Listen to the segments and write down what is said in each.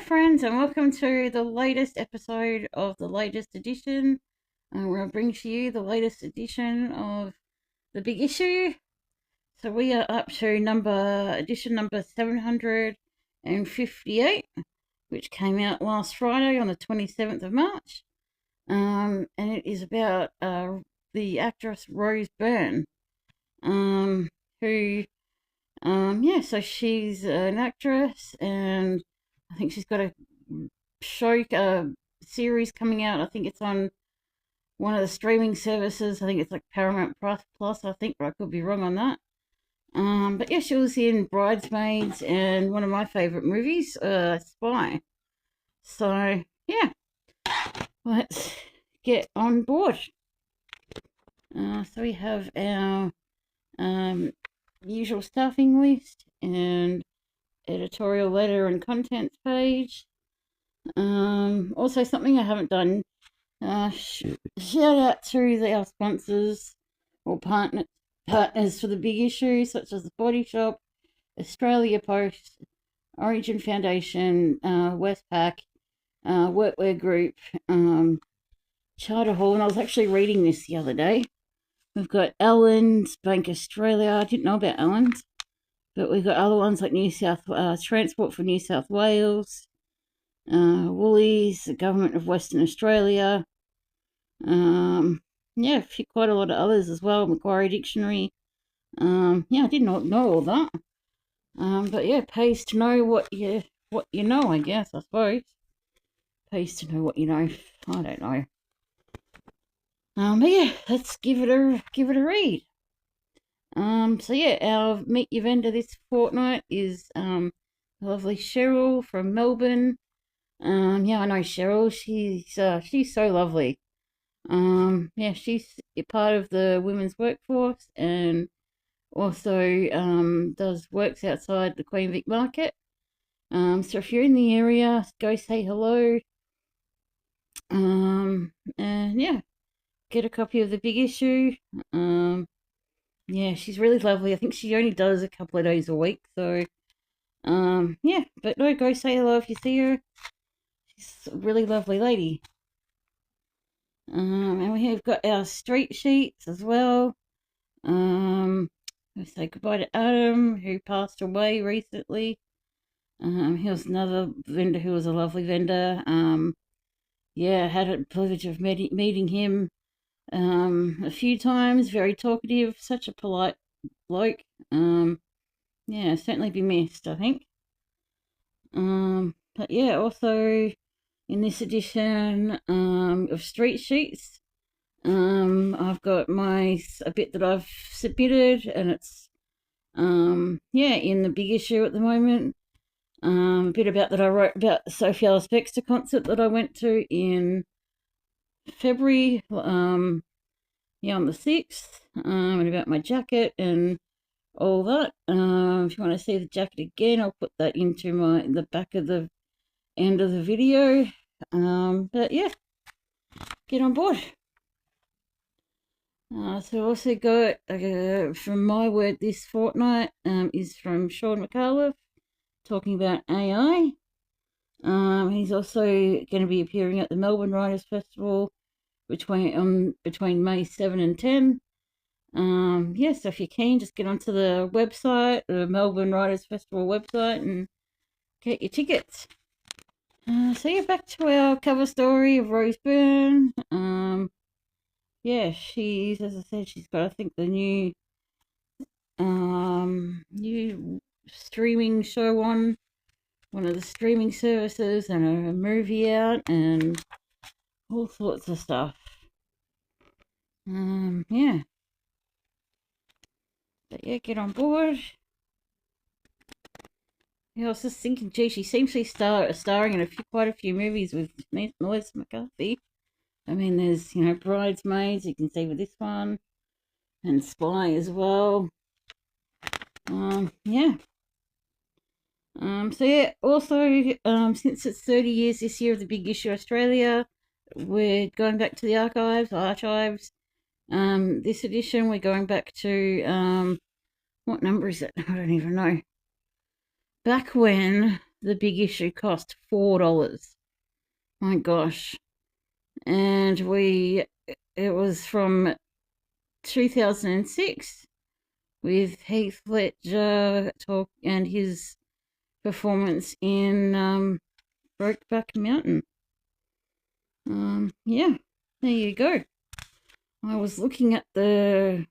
friends, and welcome to the latest episode of the latest edition, where I bring to you the latest edition of the Big Issue. So we are up to edition number 758, which came out last Friday on the 27th of March, and it is about the actress Rose Byrne, who, so she's an actress, and I think she's got a show series coming out. I think it's on one of the streaming services. I think it's like Paramount Plus, I think, but I could be wrong on that. But yeah, she was in Bridesmaids and one of my favorite movies, Spy. So yeah, let's get on board. So we have our usual staffing list and editorial letter and contents page. Also something I haven't done. Shout out to our sponsors or partners for the big issue, such as the Body Shop, Australia Post, Origin Foundation, Westpac, Workwear Group, Charter Hall, and I was actually reading this the other day. We've got Allen's, Bank Australia. I didn't know about Allen's, but we've got other ones like Transport for New South Wales, Woolies, the Government of Western Australia. Quite a lot of others as well. Macquarie Dictionary. I did not know all that. But yeah, pays to know what you know. I guess, I suppose, pays to know what you know. I don't know. But yeah, let's give it a read. Our Meet Your Vendor this fortnight is lovely Cheryl from Melbourne. I know Cheryl. She's so lovely. She's a part of the women's workforce and also works outside the Queen Vic Market. So if you're in the area, go say hello. Get a copy of the big issue. She's really lovely. I think she only does a couple of days a week, so but no, go say hello if you see her. She's a really lovely lady. And we have got our street sheets as well. We say goodbye to Adam, who passed away recently. He was another vendor who was a lovely vendor. I had the privilege of meeting him a few times. Very talkative, such a polite bloke. Certainly be missed, I think. Also in this edition of Street Sheets, I've got a bit that I've submitted, and it's in the big issue at the moment. A bit about that I wrote about the Sophie Ellis Bextor concert that I went to in February, on the 6th, and about my jacket and all that. If you want to see the jacket again, I'll put that into the back of the end of the video. Get on board. So also got from my word this fortnight is from Shaun Micallef, talking about AI. He's also going to be appearing at the Melbourne Writers Festival between May 7 and 10. So if you're keen, just get onto the website, the Melbourne Writers Festival website, and get your tickets. Back to our cover story of Rose Byrne. She's, as I said, she's got, I think, the new streaming show on one of the streaming services, and a movie out, and all sorts of stuff. Get on board. I was just thinking, gee, she seems to be starring in quite a few movies with Melissa McCarthy. I mean, there's, Bridesmaids, you can see with this one, and Spy as well. Also, since it's 30 years this year of the Big Issue Australia, we're going back to the archives. This edition, we're going back to, what number is it? I don't even know. Back when the big issue cost $4. My gosh. And it was from 2006 with Heath Ledger talk and his performance in Brokeback Mountain. Yeah, there you go. I was looking at a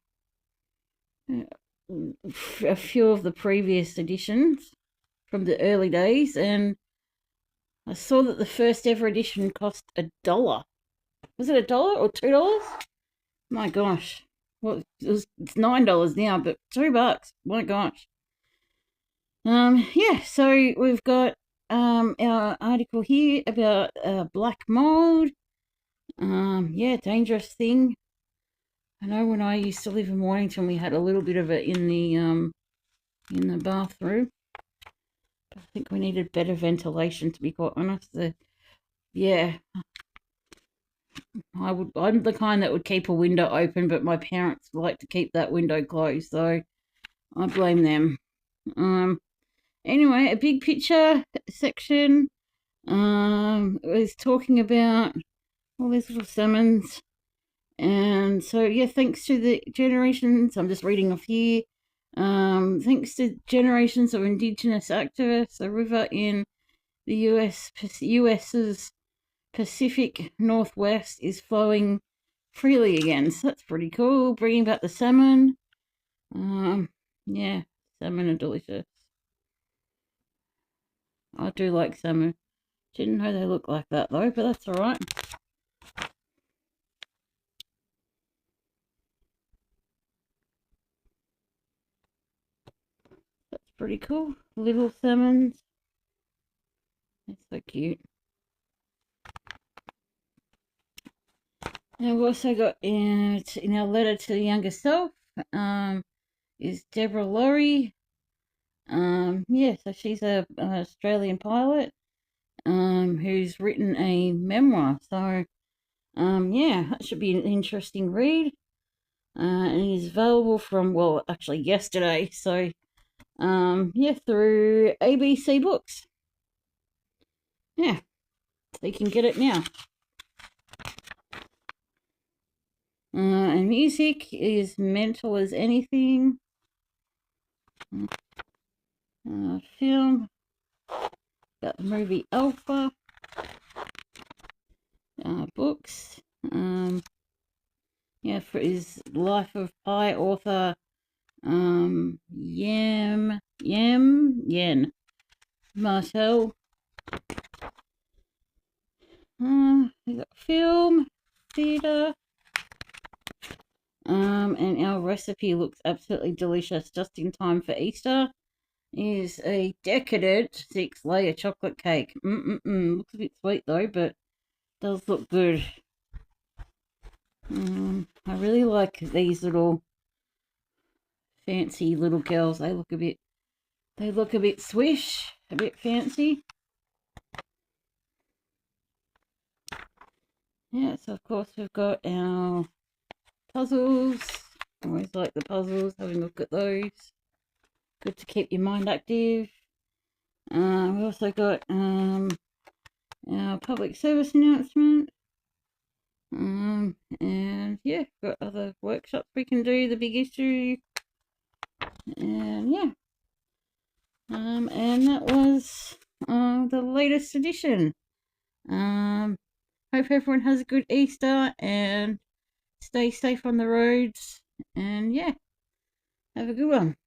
few of the previous editions from the early days, and I saw that the first ever edition cost $1. Was it $1 or $2? My gosh. Well, it's $9 now, but $2. My gosh. Yeah, so we've got our article here about black mould. Yeah, dangerous thing. I know when I used to live in Mornington, we had a little bit of it in the bathroom. I think we needed better ventilation, to be quite honest. Yeah, I'm the kind that would keep a window open, but my parents like to keep that window closed, so I blame them. Anyway, a big picture section was talking about all these little salmons. And so, yeah, thanks to the generations, I'm just reading off here. Thanks to generations of Indigenous activists, a river in the US's Pacific Northwest is flowing freely again. So that's pretty cool. Bringing back the salmon. Yeah, salmon are delicious. I do like salmon. Didn't know they look like that though, but that's alright. That's pretty cool. Little salmons. They're so cute. And we've also got in our letter to the younger self is Deborah Lawrie. Yeah, so she's an Australian pilot who's written a memoir. So yeah, that should be an interesting read. And it is available from, well, actually yesterday. So yeah, through ABC Books. Yeah, so you can get it now. And music is Mental as Anything. Film about the movie Alpha. Books. Yeah, for his Life of Pi author Yen Martel. We got film, theatre. And our recipe looks absolutely delicious, just in time for Easter. Is a Decadent Six-Layer Chocolate Cake. Looks a bit sweet though, but does look good. I really like these little fancy little girls. They look a bit swish, a bit fancy. Yeah, so of course we've got our puzzles. I always like the puzzles, having a look at those. Good to keep your mind active. We also got our public service announcement. And yeah, got other workshops we can do, the big issue. And yeah. And that was the latest edition. Hope everyone has a good Easter and stay safe on the roads. And yeah, have a good one.